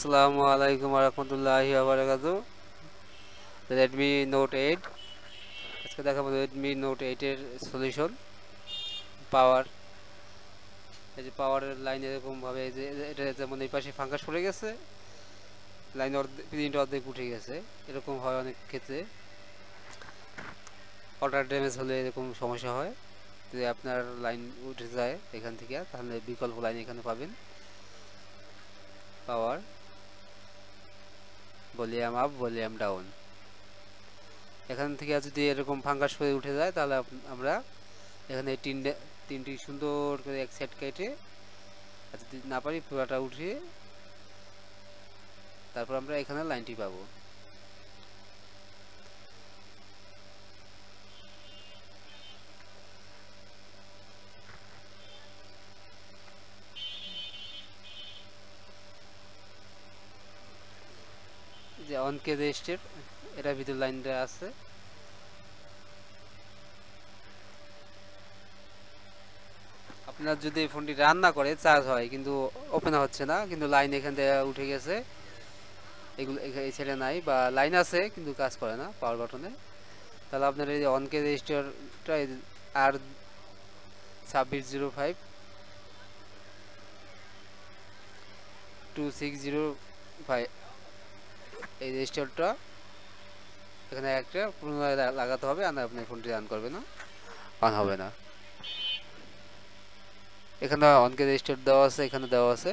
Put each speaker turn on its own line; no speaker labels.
আসসালামু আলাইকুম রহমতুল্লাহি বারাকাতু। রেডমি নোট 8, আজকে দেখাবো রেডমি নোট 8 এর সলিউশন। পাওয়ার, এই যে পাওয়ারের লাইন এরকম ভাবে, এই যে এটা যেমন এই পাশে ফাঙ্গাস পড়ে গেছে, লাইন প্রিন্ট অর্ধেক উঠে গেছে, এরকম হয় অনেক ক্ষেত্রে। ওয়াটার ড্যামেজ হলে এরকম সমস্যা হয়। যদি আপনার লাইন উঠে যায় এখান থেকে, তাহলে বিকল্প লাইন এখানে পাবেন। পাওয়ার, ভলিউম আপ, ভলিউম ডাউন। এখান থেকে যদি এরকম ফাঙ্গাস পড়ে উঠে যায়, তাহলে আমরা এখানে তিনটি সুন্দর করে এক সেট কেটে, আর যদি না পারি পুরাটা উঠিয়ে, তারপর আমরা এখানে লাইনটি পাবো। যে অন কে রেজিস্টার, এটার ভিতর লাইনটা আছে। আপনার যদি ফোনটি রান না করে, চার্জ হয় কিন্তু ওপেন হচ্ছে না, কিন্তু লাইন এখান থেকে উঠে গেছে, এগুলো এই সাইডে নাই, বা লাইন আছে কিন্তু কাজ করে না পাওয়ার বাটনে, তাহলে আপনার এই যে অন কে রেজিস্টারটা আর 2605 এই রেজিস্টারটা এখানে একটা পুনরায় লাগাতে হবে, আর আপনার ফোনটি রান করবে না, অন হবে না। এখানে অনকে রেজিস্টার দেওয়া আছে, এখানে দেওয়া আছে।